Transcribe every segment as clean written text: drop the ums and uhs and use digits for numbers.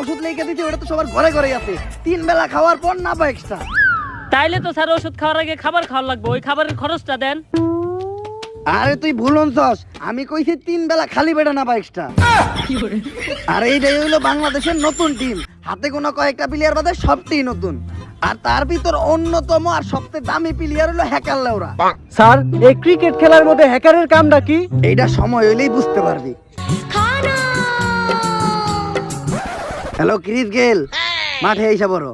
ওষুধ লিখে দিতে ওটা তো সবার ঘরে ঘরেই আছে, 3 বেলা খাওয়ার পর না বা এক্সট্রা। তাইলে তো স্যার ওষুধ খাওয়ার আগে খাবার খাওয়া লাগবে, ওই খাবারের খরচটা দেন। আরে তুই ভুল হনছস, আমি কইছি 3 বেলা খালি পেটে না বা এক্সট্রা। আর এইটাই হইলো বাংলাদেশের নতুন টিম, হাতে গোনা কয়েকটা প্লেয়ার বাদে সবটাই নতুন। আর তার ভিতর অন্যতম আর সবচেয়ে দামি প্লেয়ার হলো হ্যাকার লেওরা। স্যার এই ক্রিকেট খেলার মধ্যে হ্যাকারের কামটা কি? এইটা সময় হইলেই বুঝতে পারবি। হ্যালো ক্রিস গেল, মাঠে এসে বড়।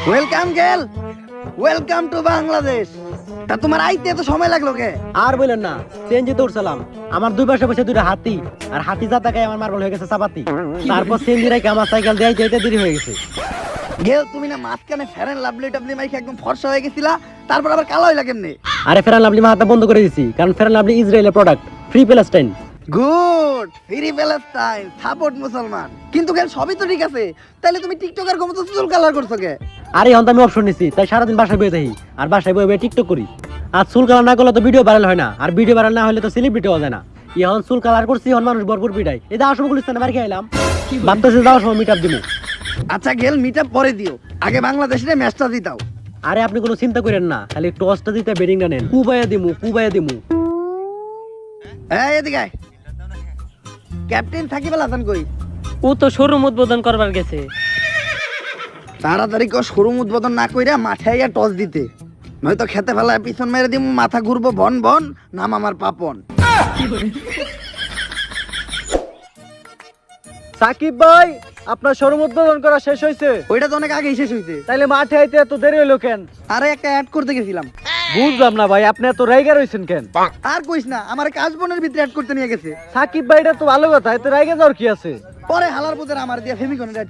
ওয়েলকাম গেল, ওয়েলকাম টু বাংলাদেশ। তা তোমার আইতে এত সময় লাগলো কে? আর বলেন না, চেঞ্জে দৌড়ছিলাম, আমার দুই পাশে বসে দুইটা হাতি, আর হাতি জাতাকে আমার মার্বল হয়ে গেছে চাপাতি। তারপর চেঞ্জি রেখে আমার সাইকেল দিয়ে যেতে দেরি হয়ে গেছে। গেল তুমি না মাঝখানে ফেরেন লাভলি টাবলি মাইকে একদম ফর্সা হয়ে গেছিলা, তারপর আবার কালো হইলা কেমনে? আরে ফেরান লাভলি মাথা বন্ধ করে দিছি, কারণ ফেরান লাভলি ইসরায়েলের product, free Palestine. Good, free Palestine, support মুসলমান। কিন্তু গেল সবই তো ঠিক আছে, তাহলে তুমি টিকটকার কমতো চুল কালার করছো কে? আরে এখন তো আমি অপশন নিছি, তাই সারাদিন বাসায় বয়ে থাকি, আর বাসায় বয়ে বয়ে টিকটক করি। আর চুল কালার না করলে তো ভিডিও ভাইরাল হয় না, আর ভিডিও ভাইরাল না হলে তো সেলিব্রিটি হওয়া যায় না। এখন চুল কালার করছি, এখন মানুষ ভরপুর পিটাই। এই যে আসবো গুলিস্তানে বাড়ি খেলাম, ভাবতেছি যাওয়ার সময় মিট আপ দিব। আচ্ছা গেল মিট আপ পরে দিও, আগে বাংলাদেশের ম্যাচটা জিতাও। আরে আপনি কোনো চিন্তা করেন না, খালি টসটা দিতে বেডিংটা নেন, কুবাইয়া দিমু কুবাইয়া দিমু। এই এদিকে আয়। ক্যাপ্টেন সাকিব আল হাসান কই? ও তো শোরুম উদ্বোধন করবার গেছে। তাড়াতাড়ি শোরুম উদ্বোধন না কইরা মাঠে আইয়া টস দিতে, নয়তো খেতে ফেলায় পিছন মেরে দিমু, মাথা ঘুরবো বন বন, নাম আমার পাপন। সাকিব ভাই, আপনার শোরুম উদ্বোধন করা শেষ হয়েছে? ওইটা তো অনেক আগেই শেষ হইছে। তাইলে মাঠে আইতে এত দেরি হলো কেন? আরে একটা অ্যাড করতে গেছিলাম। বুঝলাম না ভাই, আপনি এত রাইগা রইছেন কেন? আর কইস না, আমার কাজ বোনের ভিতরে অ্যাড করতে নিয়ে গেছে। সাকিব ভাই, এটা তো ভালো কথা, এতে রাইগা যাওয়ার কি আছে? পরে হালার পুজোর আমার দিয়া ফেমিকনের